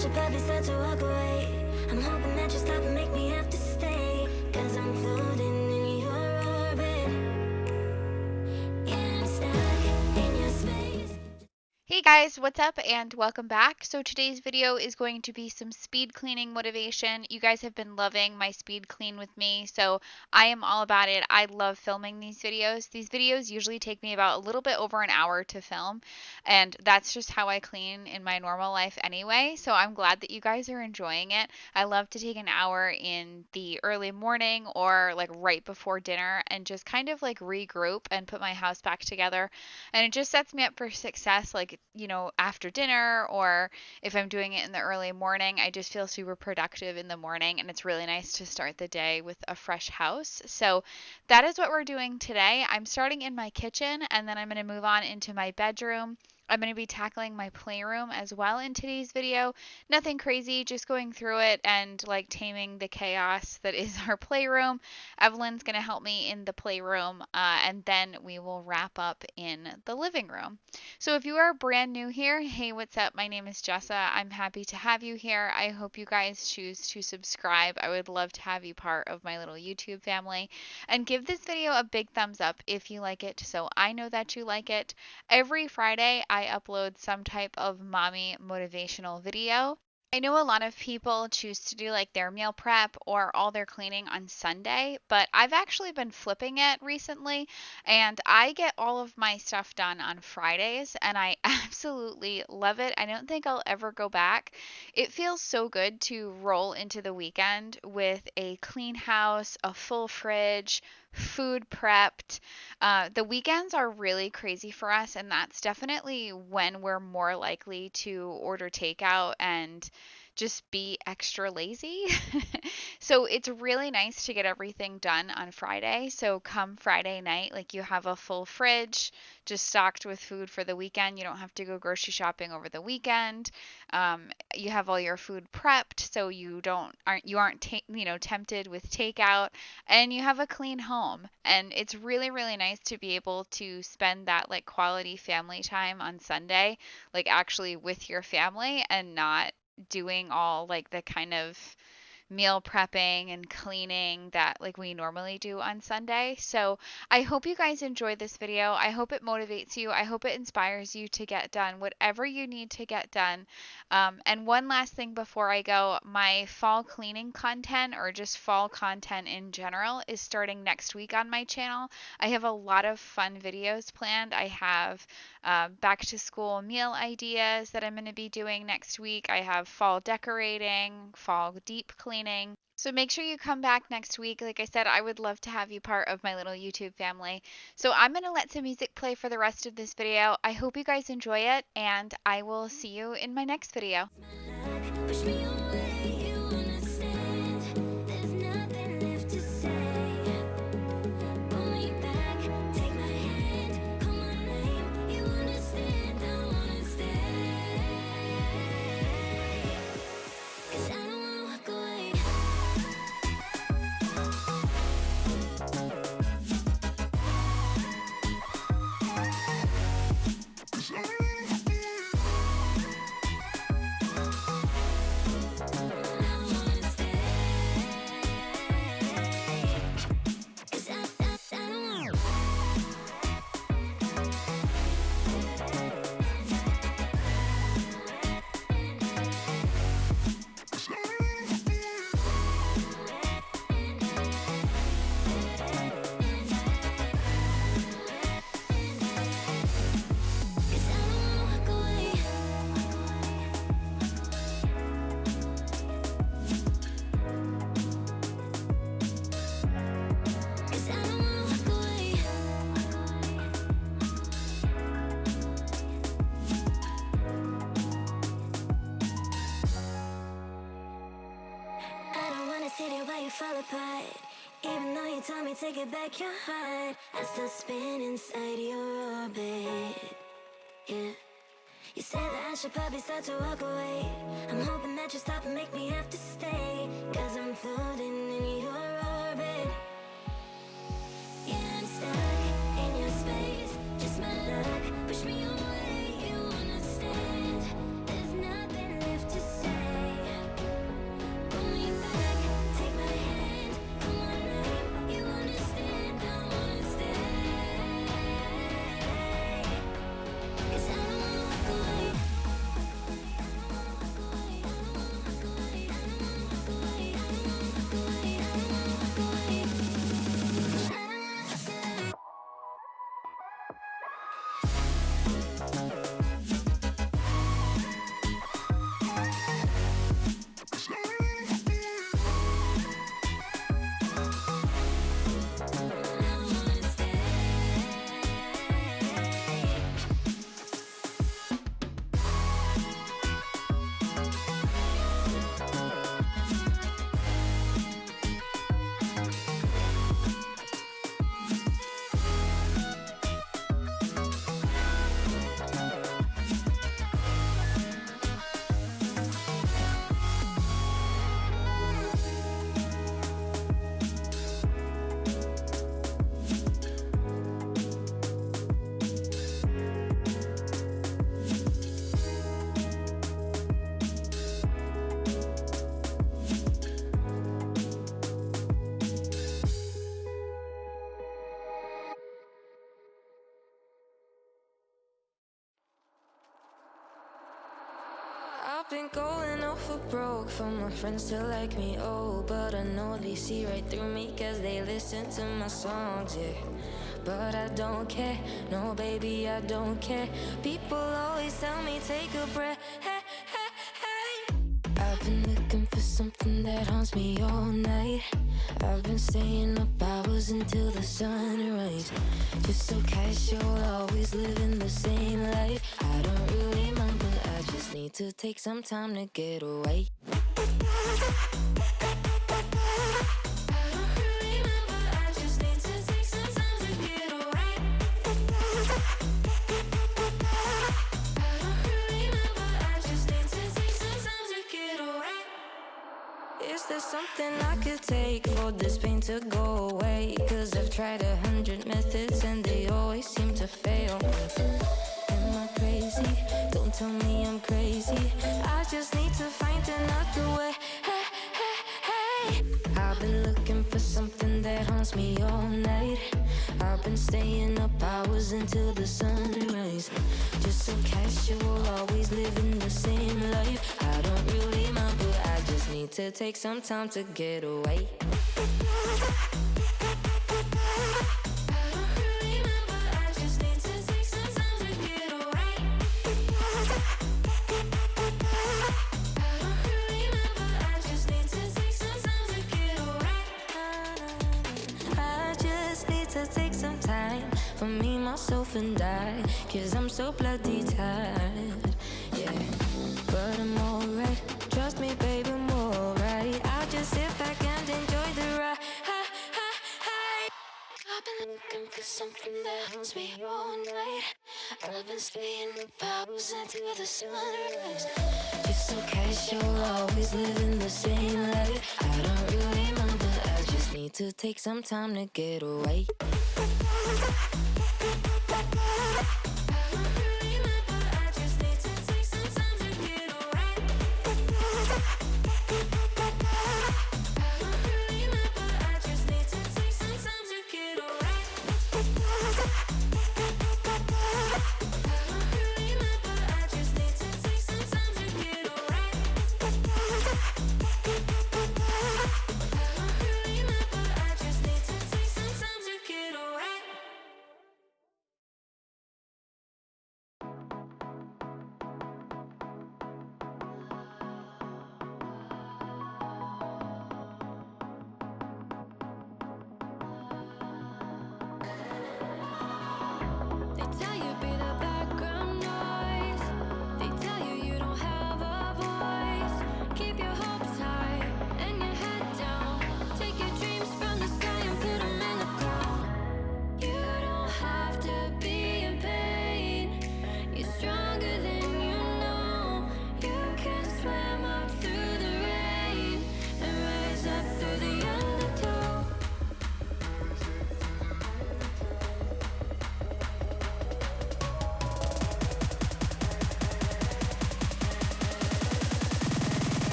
should probably start to walk away. I'm hoping that you stop and make me have to stay, 'cause I'm floating in your orbit. Yeah, I'm stuck in your space. Hey guys, what's up and welcome back. So today's video is going to be some speed cleaning motivation. You guys have been loving my speed clean with me, so I am all about it. I love filming these videos. These videos usually take me about a little bit over an hour to film, and that's just how I clean in my normal life anyway, so I'm glad that you guys are enjoying it. I love to take an hour in the early morning or like right before dinner and just kind of like regroup and put my house back together, and it just sets me up for success, like, you know, after dinner, or if I'm doing it in the early morning, I just feel super productive in the morning, and it's really nice to start the day with a fresh house. So that is what we're doing today. I'm starting in my kitchen, and then I'm going to move on into my bedroom. I'm going to be tackling my playroom as well in today's video. Nothing crazy, just going through it and like taming the chaos that is our playroom. Evelyn's going to help me in the playroom, and then we will wrap up in the living room. So if you are brand new here, hey, what's up? My name is Jessa. I'm happy to have you here. I hope you guys choose to subscribe. I would love to have you part of my little YouTube family. And give this video a big thumbs up if you like it, so I know that you like it. Every Friday, I upload some type of mommy motivational video. I know a lot of people choose to do like their meal prep or all their cleaning on Sunday, but I've actually been flipping it recently, and I get all of my stuff done on Fridays, and I absolutely love it. I don't think I'll ever go back. It feels so good to roll into the weekend with a clean house, a full fridge, food prepped. The weekends are really crazy for us, and that's definitely when we're more likely to order takeout and just be extra lazy. So it's really nice to get everything done on Friday. So come Friday night, like, you have a full fridge just stocked with food for the weekend. You don't have to go grocery shopping over the weekend. You have all your food prepped, so you aren't tempted with takeout, and you have a clean home. And it's really, really nice to be able to spend that like quality family time on Sunday, like actually with your family, and not doing all like the kind of meal prepping and cleaning that like we normally do on Sunday. So I hope you guys enjoy this video. I hope it motivates you. I hope it inspires you to get done whatever you need to get done. And one last thing before I go, my fall cleaning content, or just fall content in general, is starting next week on my channel. I have a lot of fun videos planned. I have back to school meal ideas that I'm going to be doing next week. I have fall decorating, fall deep cleaning. So make sure you come back next week. Like I said, I would love to have you part of my little YouTube family. So I'm going to let some music play for the rest of this video. I hope you guys enjoy it, and I will see you in my next video. Push me away, you understand. There's nothing left to say. Pull me back, take my hand, call my name. You understand, I wanna stay. 'Cause I don't wanna walk away. Fall apart. Even though you told me to get back your heart, I still spin inside your orbit. Yeah. You said that I should probably start to walk away. I'm hoping that you stop and make me have to stay, 'cause I'm floating in your orbit. Yeah, I'm stuck in your space. Just my luck. Push me away, you understand. There's nothing left to say. been going off for broke for my friends to like me, oh, but I know they see right through me cause they listen to my songs, yeah. But I don't care, no baby, I don't care. People always tell me take a breath, hey, hey, hey. I've been looking for something that haunts me all night. I've been staying up hours until the sunrise. Just so casual, always living the same life. I don't really mind, but I just need to take some time to get away. Is there something I could take for this pain to go away? Cause I've tried 100 methods and they always seem to fail. Am I crazy? Don't tell me I'm crazy. I just need to find another way. Hey, hey, hey. I've been looking for something that haunts me all night. I've been staying up hours until the sunrise. Just so casual, always living the same life. I don't really mind, but I just need to take some time to get away. For me, myself and I, cause I'm so bloody tired, yeah. But I'm alright, trust me babe, I'm alright. I'll just sit back and enjoy the ride. Hi, hi, hi. I've been looking for something that haunts me all night. I've been staying up hours until the sunrise. Just so casual, always living the same life. I don't really mind, but I just need to take some time to get away.